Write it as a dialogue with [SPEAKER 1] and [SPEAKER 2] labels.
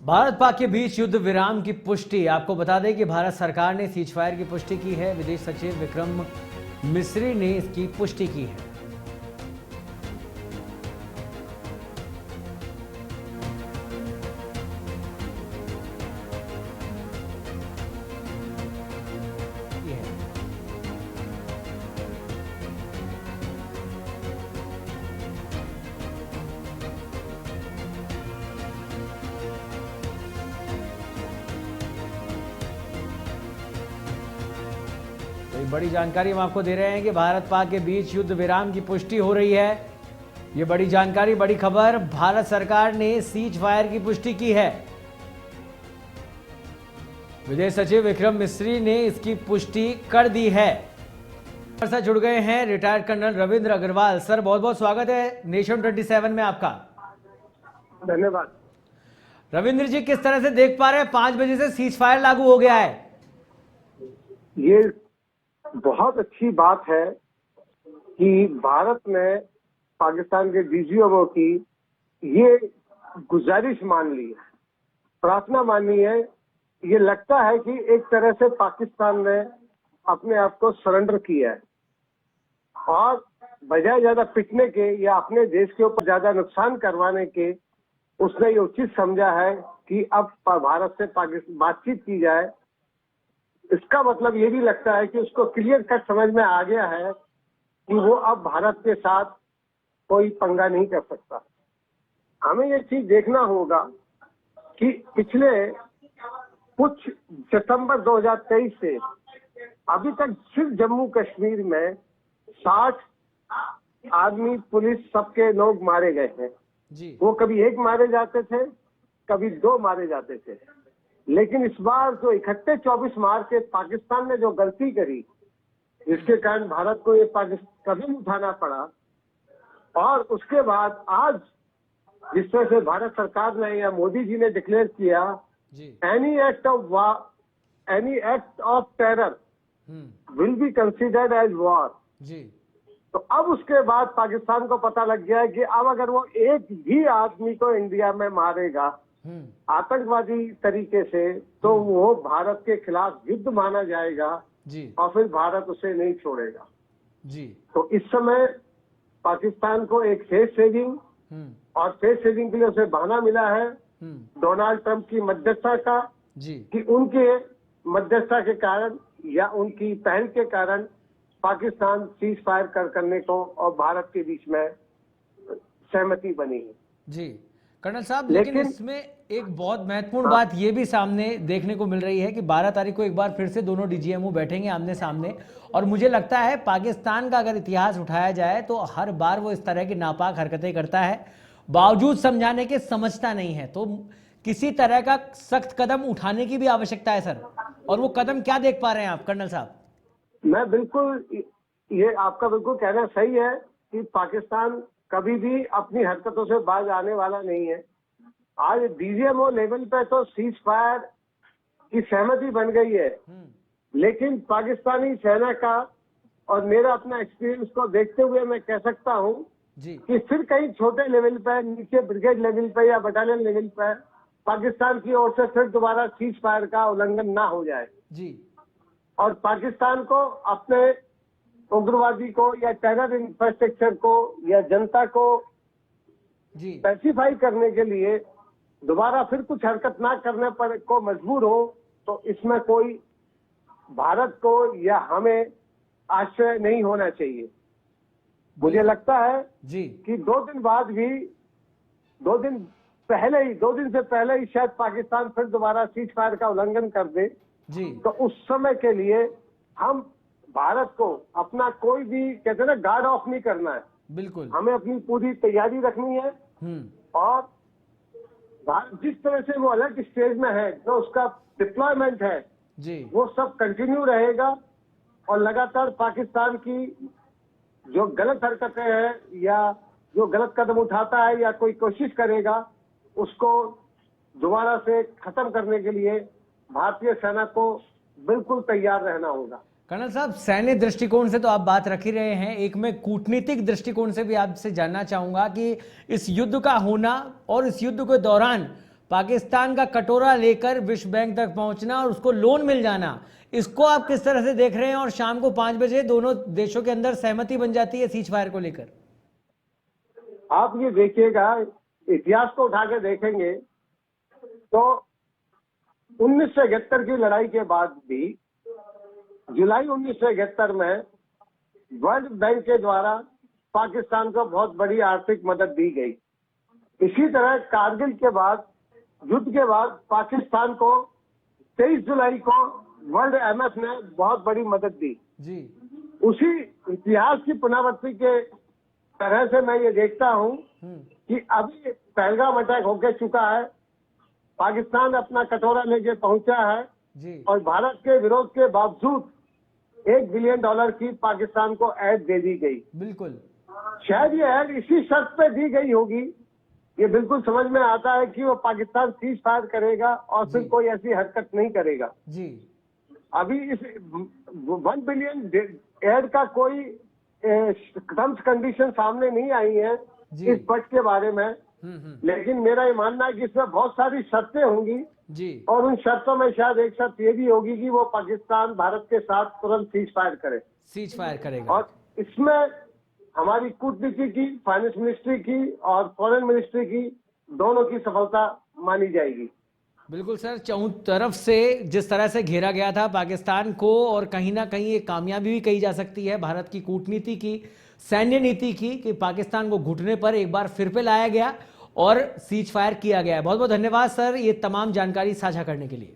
[SPEAKER 1] भारत पाक के बीच युद्ध विराम की पुष्टि। आपको बता दें कि भारत सरकार ने सीज फायर की पुष्टि की है। विदेश सचिव विक्रम मिस्री ने इसकी पुष्टि की है। तो एक बड़ी जानकारी हम आपको दे रहे हैं कि भारत पाक के बीच युद्ध विराम की पुष्टि हो रही है। ये बड़ी जानकारी, बड़ी खबर, भारत सरकार ने सीज फायर की पुष्टि की है। विदेश सचिव विक्रम मिस्री ने इसकी पुष्टि कर दी है। हमारे साथ जुड़ गए हैं retired colonel Ravindra Agrawal. Sir, बहुत बहुत स्वागत है नेशन 27 में आपका।
[SPEAKER 2] धन्यवाद।
[SPEAKER 1] रविंद्र जी, किस तरह से देख पा रहे हैं 5 बजे से सीज फायर लागू हो गया है?
[SPEAKER 2] ये बहुत अच्छी बात है कि भारत ने पाकिस्तान के डीजीएमओ की ये गुजारिश मान ली है, प्रार्थना मानी है। ये लगता है कि एक तरह से पाकिस्तान ने अपने आप को सरेंडर किया है और बजाय ज्यादा पिटने के या अपने देश के ऊपर ज्यादा नुकसान करवाने के, उसने ये उचित समझा है कि अब भारत से पाकिस्तान बातचीत की जाए। इसका मतलब ये भी लगता है कि उसको क्लियर कट समझ में आ गया है कि वो अब भारत के साथ कोई पंगा नहीं कर सकता। हमें ये चीज देखना होगा कि पिछले कुछ सितंबर 2023 से अभी तक सिर्फ जम्मू कश्मीर में 60 आदमी, पुलिस, सबके लोग मारे गए हैं जी। वो कभी एक मारे जाते थे, कभी 2 मारे जाते थे, लेकिन इस बार जो इकट्ठे 24 मार के पाकिस्तान ने जो गलती करी, जिसके कारण भारत को ये कदम उठाना पड़ा, और उसके बाद आज जिस तरह से भारत सरकार ने या मोदी जी ने डिक्लेयर किया, any act of war, any act of terror will be considered as war जी। तो अब उसके बाद पाकिस्तान को पता लग गया है कि अब अगर वो एक भी आदमी को इंडिया में मारेगा आतंकवादी तरीके से, तो वो भारत के खिलाफ युद्ध माना जाएगा जी। और फिर भारत उसे नहीं छोड़ेगा जी। तो इस समय पाकिस्तान को एक फेस सेविंग, और फेस सेविंग के लिए उसे बहाना मिला है डोनाल्ड ट्रंप की मध्यस्थता का जी। कि उनके मध्यस्थता के कारण या उनकी पहल के कारण पाकिस्तान सीज फायर करने को और भारत के बीच में सहमति बनी है जी।
[SPEAKER 1] कर्नल साहब, लेकिन इसमें एक बहुत महत्वपूर्ण बात ये भी सामने देखने को मिल रही है कि 12 तारीख को एक बार फिर से दोनों डीजीएमओ बैठेंगे आमने सामने, और मुझे लगता है पाकिस्तान का अगर इतिहास उठाया जाए तो हर बार वो इस तरह की नापाक हरकतें करता है, बावजूद समझाने के समझता नहीं है। तो किसी तरह का सख्त कदम उठाने की भी आवश्यकता है सर, और वो कदम क्या देख पा रहे हैं आप कर्नल साहब?
[SPEAKER 2] मैं बिल्कुल, ये आपका बिल्कुल कहना सही है कि पाकिस्तान कभी भी अपनी हरकतों से बाज आने वाला नहीं है। आज डीजीएमओ लेवल पे तो सीज फायर की सहमति बन गई है, लेकिन पाकिस्तानी सेना का और मेरा अपना एक्सपीरियंस को देखते हुए मैं कह सकता हूं कि फिर कहीं छोटे लेवल पे, नीचे ब्रिगेड लेवल पे या बटालियन लेवल पे पाकिस्तान की ओर से फिर दोबारा सीज फायर का उल्लंघन ना हो जाए जी। और पाकिस्तान को अपने उग्रवादी को या टेरर इंफ्रास्ट्रक्चर को या जनता को जी पैसिफाई करने के लिए दोबारा फिर कुछ हरकत ना करने पर को मजबूर हो, तो इसमें कोई भारत को या हमें आश्चर्य नहीं होना चाहिए। मुझे लगता है जी कि 2 दिन बाद भी, 2 दिन से पहले ही शायद पाकिस्तान फिर दोबारा सीज फायर का उल्लंघन कर दे जी। तो उस समय के लिए हम भारत को अपना कोई भी, कहते हैं ना, गार्ड ऑफ नहीं करना है। बिल्कुल, हमें अपनी पूरी तैयारी रखनी है, और भारत जिस तरह से वो अलग स्टेज में है, जो उसका डिप्लॉयमेंट है जी, वो सब कंटिन्यू रहेगा, और लगातार पाकिस्तान की जो गलत हरकतें हैं या जो गलत कदम उठाता है या कोई कोशिश करेगा, उसको दोबारा से खत्म करने के लिए भारतीय सेना को बिल्कुल तैयार रहना होगा।
[SPEAKER 1] कर्नल साहब, सैन्य दृष्टिकोण से तो आप बात रख ही रहे हैं, एक मैं कूटनीतिक दृष्टिकोण से भी आपसे जानना चाहूंगा कि इस युद्ध का होना और इस युद्ध के दौरान पाकिस्तान का कटोरा लेकर विश्व बैंक तक पहुंचना और उसको लोन मिल जाना, इसको आप किस तरह से देख रहे हैं? और शाम को 5 बजे दोनों देशों के अंदर सहमति बन जाती है सीज फायर को लेकर।
[SPEAKER 2] आप ये देखिएगा, इतिहास को उठा के देखेंगे तो 1971 की लड़ाई के बाद भी जुलाई 1971 में वर्ल्ड बैंक के द्वारा पाकिस्तान को बहुत बड़ी आर्थिक मदद दी गई। इसी तरह कारगिल के बाद, युद्ध के बाद पाकिस्तान को 23 जुलाई को वर्ल्ड IMF ने बहुत बड़ी मदद दी
[SPEAKER 1] जी।
[SPEAKER 2] उसी इतिहास की पुनरावृत्ति के तरह से मैं ये देखता हूं कि अभी पहलगाम अटैक होके चुका है, पाकिस्तान अपना कटोरा लेके पहुंचा है
[SPEAKER 1] जी।
[SPEAKER 2] और भारत के विरोध के बावजूद $1 बिलियन की पाकिस्तान को ऐड दे दी गई।
[SPEAKER 1] बिल्कुल।
[SPEAKER 2] शायद ये ऐड इसी शर्त पे दी गई होगी, ये बिल्कुल समझ में आता है कि वो पाकिस्तान सीज फायर करेगा और फिर
[SPEAKER 1] जी।
[SPEAKER 2] कोई ऐसी हरकत नहीं करेगा।
[SPEAKER 1] जी।
[SPEAKER 2] अभी इस 1 बिलियन ऐड का कोई टर्म्स कंडीशन सामने नहीं आई है
[SPEAKER 1] जी।
[SPEAKER 2] इस बजट के बारे में, लेकिन मेरा ये मानना है कि इसमें बहुत सारी शर्तें होंगी
[SPEAKER 1] जी।
[SPEAKER 2] और उन शर्तों में शायद एक शर्त ये भी होगी कि वो पाकिस्तान भारत के साथ तुरंत सीज फायर करे।
[SPEAKER 1] सीज फायर करेगा।
[SPEAKER 2] और इसमें हमारी कूटनीति की, फाइनेंस मिनिस्ट्री की और फॉरेन मिनिस्ट्री की, दोनों की सफलता मानी जाएगी।
[SPEAKER 1] बिल्कुल सर, चारों तरफ से जिस तरह से घेरा गया था पाकिस्तान को, और कहीं ना कहीं एक कामयाबी भी कही जा सकती है भारत की कूटनीति की, सैन्य नीति की, कि पाकिस्तान को घुटने पर एक बार फिर पे लाया गया और सीज फायर किया गया है। बहुत बहुत धन्यवाद सर ये तमाम जानकारी साझा करने के लिए।